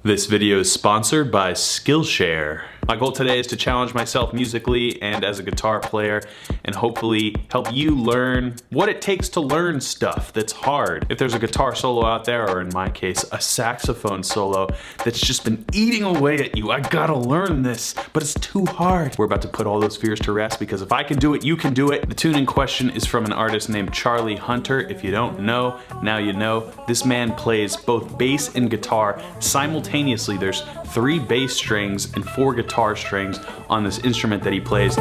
This video is sponsored by Skillshare. My goal today is to challenge myself musically and as a guitar player and hopefully help you learn what it takes to learn stuff that's hard. If there's a guitar solo out there, or in my case, a saxophone solo that's just been eating away at you, I gotta learn this, but it's too hard. We're about to put all those fears to rest because if I can do it, you can do it. The tune in question is from an artist named Charlie Hunter. If you don't know, now you know. This man plays both bass and guitar simultaneously. There's 3 bass strings and 4 guitar strings on this instrument that he plays.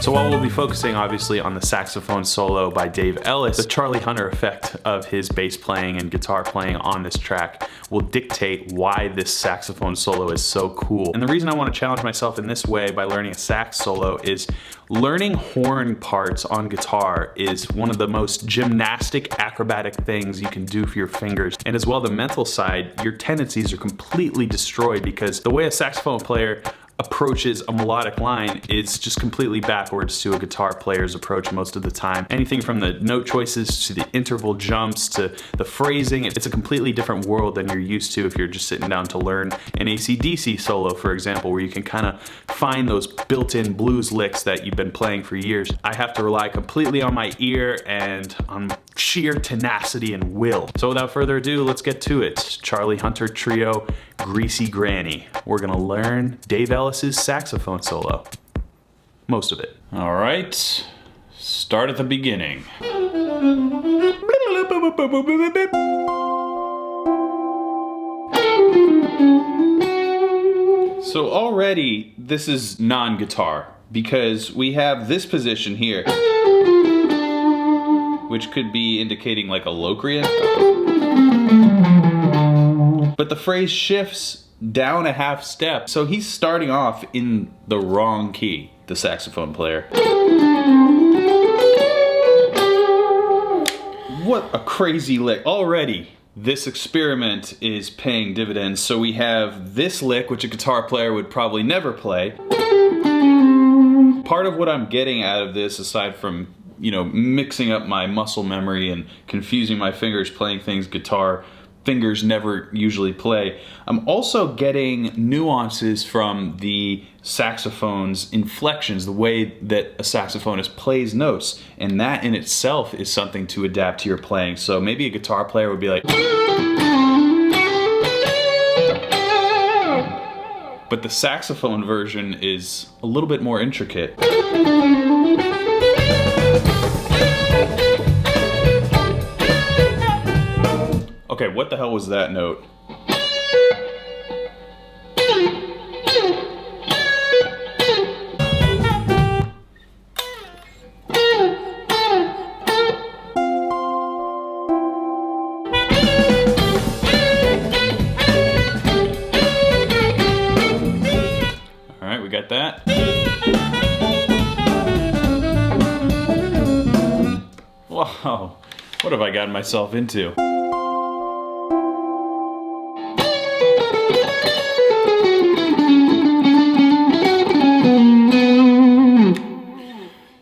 So while we'll be focusing obviously on the saxophone solo by Dave Ellis, the Charlie Hunter effect of his bass playing and guitar playing on this track will dictate why this saxophone solo is so cool. And the reason I want to challenge myself in this way by learning a sax solo is learning horn parts on guitar is one of the most gymnastic, acrobatic things you can do for your fingers. And as well, the mental side, your tendencies are completely destroyed because the way a saxophone player approaches a melodic line is just completely backwards to a guitar player's approach most of the time. Anything from the note choices to the interval jumps to the phrasing, it's a completely different world than you're used to if you're just sitting down to learn an AC/DC solo, for example, where you can kind of find those built-in blues licks that you've been playing for years. I have to rely completely on my ear and on sheer tenacity and will. So without further ado, let's get to it. Charlie Hunter Trio, Greasy Granny. We're gonna learn Dave Ellis's saxophone solo. Most of it. All right, start at the beginning. So already, this is non-guitar because we have this position here, which could be indicating like a Locrian. But the phrase shifts down a half step. So he's starting off in the wrong key, the saxophone player. What a crazy lick. Already, this experiment is paying dividends. So we have this lick, which a guitar player would probably never play. Part of what I'm getting out of this, aside from mixing up my muscle memory and confusing my fingers playing things guitar fingers never usually play, I'm also getting nuances from the saxophone's inflections, the way that a saxophonist plays notes, and that in itself is something to adapt to your playing. So maybe a guitar player would be like, but the saxophone version is a little bit more intricate. Okay, what the hell was that note? All right, we got that. Wow, what have I gotten myself into?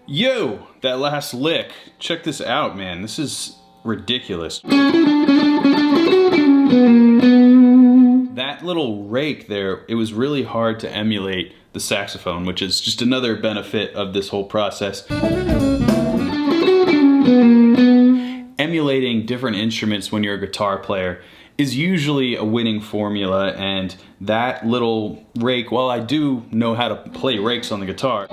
Yo, that last lick. Check this out, man. This is ridiculous. That little rake there, it was really hard to emulate the saxophone, which is just another benefit of this whole process. Emulating different instruments when you're a guitar player is usually a winning formula, and that little rake, while I do know how to play rakes on the guitar,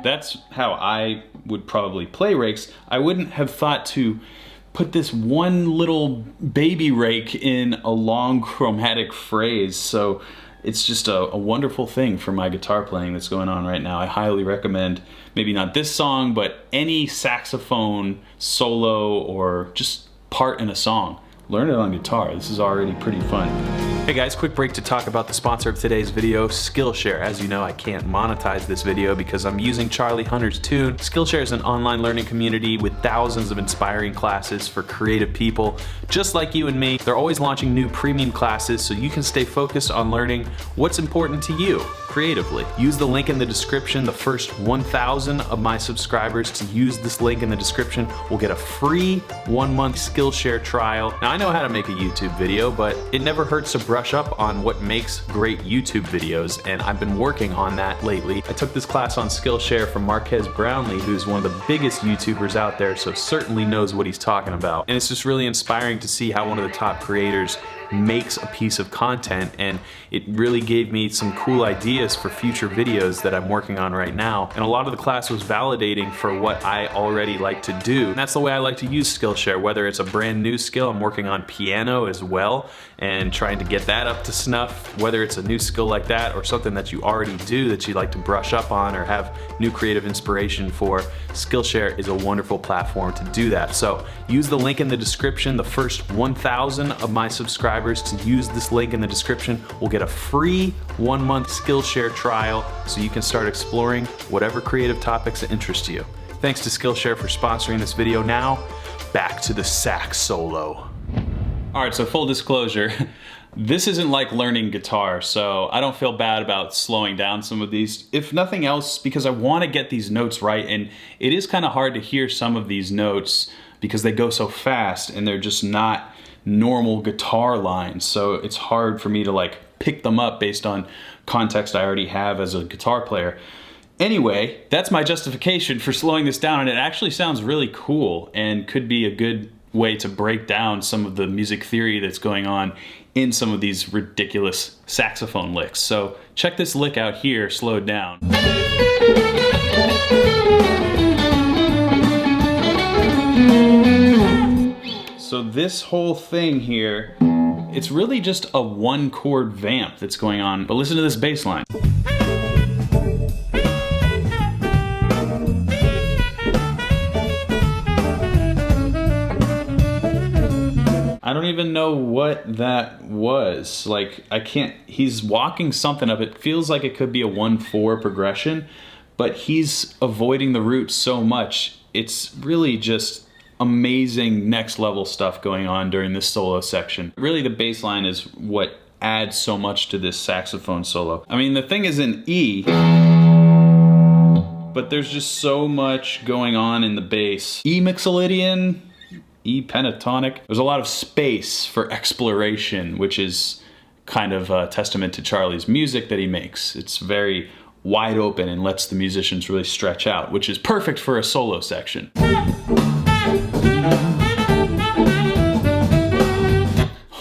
that's how I would probably play rakes. I wouldn't have thought to put this one little baby rake in a long chromatic phrase. So it's just a wonderful thing for my guitar playing that's going on right now. I highly recommend, maybe not this song, but any saxophone solo or just part in a song. learn it on guitar. This is already pretty fun. Hey guys, quick break to talk about the sponsor of today's video, Skillshare. As you know, I can't monetize this video because I'm using Charlie Hunter's tune. Skillshare is an online learning community with thousands of inspiring classes for creative people just like you and me. They're always launching new premium classes so you can stay focused on learning what's important to you creatively. Use the link in the description. The first 1,000 of my subscribers to use this link in the description will get a free 1-month Skillshare trial. Now I know how to make a YouTube video, but it never hurts to brush up on what makes great YouTube videos, and I've been working on that lately. I took this class on Skillshare from Marques Brownlee, who's one of the biggest YouTubers out there, so certainly knows what he's talking about. And it's just really inspiring to see how one of the top creators makes a piece of content, and it really gave me some cool ideas for future videos that I'm working on right now. And a lot of the class was validating for what I already like to do. And that's the way I like to use Skillshare, whether it's a brand new skill. I'm working on piano as well and trying to get that up to snuff, whether it's a new skill like that or something that you already do that you like to brush up on or have new creative inspiration for. Skillshare is a wonderful platform to do that. So use the link in the description. The first 1,000 of my subscribers to use this link in the description will get a free 1-month Skillshare trial so you can start exploring whatever creative topics that interest you. Thanks to Skillshare for sponsoring this video. Now, back to the sax solo. All right, so full disclosure, this isn't like learning guitar, so I don't feel bad about slowing down some of these. If nothing else, because I want to get these notes right, and it is kind of hard to hear some of these notes because they go so fast and they're just not normal guitar lines, so it's hard for me to like pick them up based on context I already have as a guitar player. Anyway, that's my justification for slowing this down, and it actually sounds really cool and could be a good way to break down some of the music theory that's going on in some of these ridiculous saxophone licks. So check this lick out here, slowed down. So this whole thing here, it's really just a 1-chord vamp that's going on, but listen to this bass line. I don't even know what that was. Like, I can't, he's walking something up. It feels like it could be a 1-4 progression, but he's avoiding the root so much. It's really just amazing next level stuff going on during this solo section. Really the bass line is what adds so much to this saxophone solo. I mean, the thing is in E, but there's just so much going on in the bass. E mixolydian, E pentatonic. There's a lot of space for exploration, which is kind of a testament to Charlie's music that he makes. It's very wide open and lets the musicians really stretch out, which is perfect for a solo section.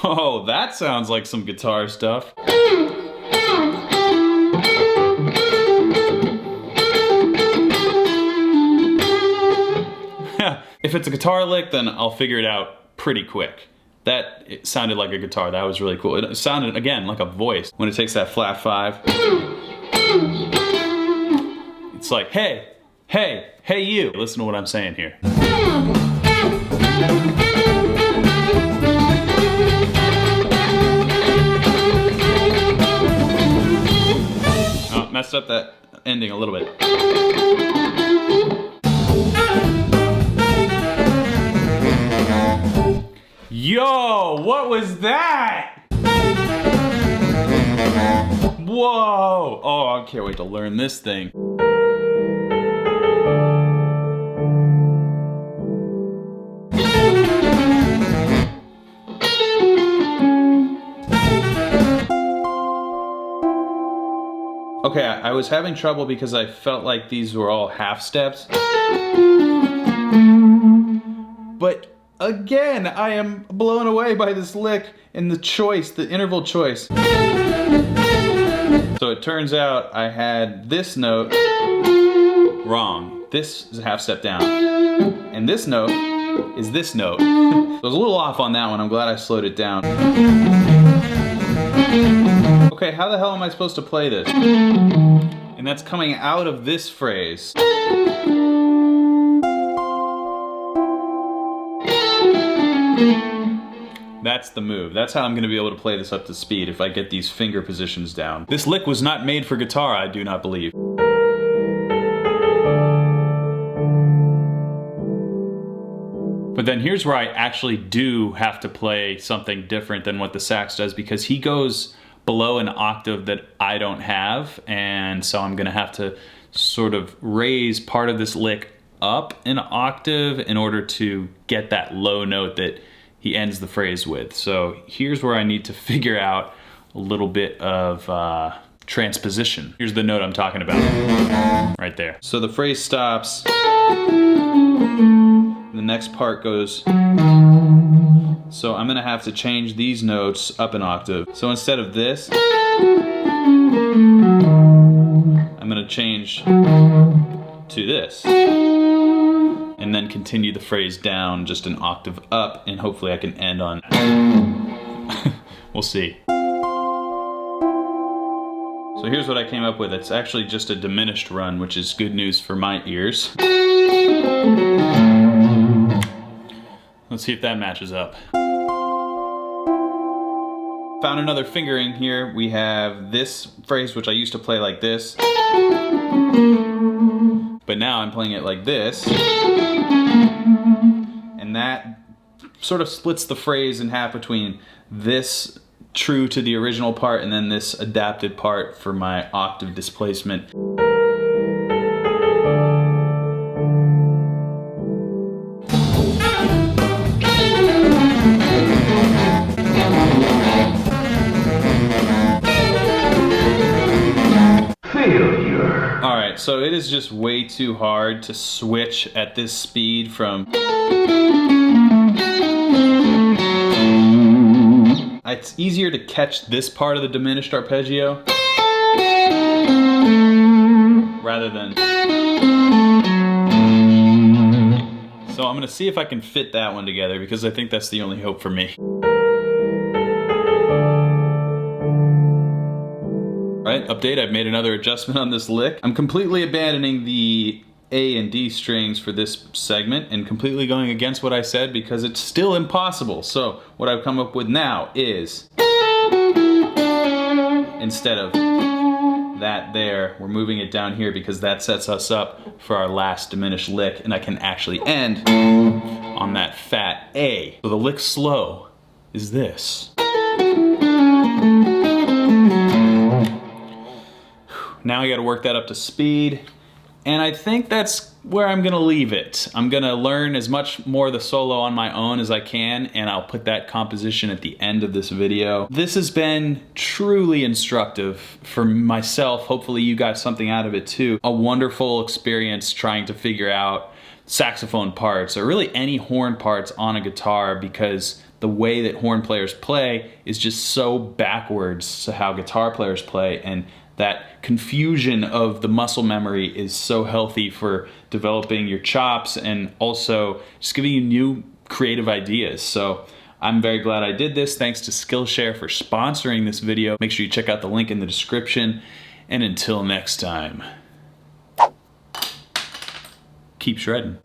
Oh, that sounds like some guitar stuff. If it's a guitar lick, then I'll figure it out pretty quick. That, it sounded like a guitar. That was really cool. It sounded, again, like a voice. When it takes that flat 5, it's like, hey, hey, hey you. Listen to what I'm saying here. Oh, messed up that ending a little bit. Yo, what was that? Whoa! Oh, I can't wait to learn this thing. Okay, I was having trouble because I felt like these were all half steps. But again, I am blown away by this lick and the choice, the interval choice. So it turns out I had this note wrong. This is a half step down. And this note is this note. So I was a little off on that one. I'm glad I slowed it down. Okay, how the hell am I supposed to play this? And that's coming out of this phrase. That's the move. That's how I'm gonna be able to play this up to speed if I get these finger positions down. This lick was not made for guitar, I do not believe. But then here's where I actually do have to play something different than what the sax does, because he goes below an octave that I don't have, and so I'm gonna have to sort of raise part of this lick up an octave in order to get that low note that he ends the phrase with. So here's where I need to figure out a little bit of transposition. Here's the note I'm talking about, right there. So the phrase stops, the next part goes, so I'm gonna have to change these notes up an octave. So instead of this, I'm gonna change to this, and then continue the phrase down just an octave up, and hopefully I can end on we'll see. So here's what I came up with. It's actually just a diminished run, which is good news for my ears. Let's see if that matches up. Found another fingering here. We have this phrase, which I used to play like this, but now I'm playing it like this, and that sort of splits the phrase in half between this true to the original part and then this adapted part for my octave displacement. Alright, so it is just way too hard to switch at this speed from... It's easier to catch this part of the diminished arpeggio rather than... So I'm gonna see if I can fit that one together, because I think that's the only hope for me. Right, update, I've made another adjustment on this lick. I'm completely abandoning the A and D strings for this segment and completely going against what I said because it's still impossible. So what I've come up with now is, instead of that there, we're moving it down here because that sets us up for our last diminished lick, and I can actually end on that fat A. So the lick slow is this. Now I gotta work that up to speed, and I think that's where I'm gonna leave it. I'm gonna learn as much more of the solo on my own as I can, and I'll put that composition at the end of this video. This has been truly instructive for myself. Hopefully you got something out of it too. A wonderful experience trying to figure out saxophone parts, or really any horn parts on a guitar, because the way that horn players play is just so backwards to how guitar players play, and that confusion of the muscle memory is so healthy for developing your chops and also just giving you new creative ideas. So I'm very glad I did this. Thanks to Skillshare for sponsoring this video. Make sure you check out the link in the description. And until next time, keep shredding.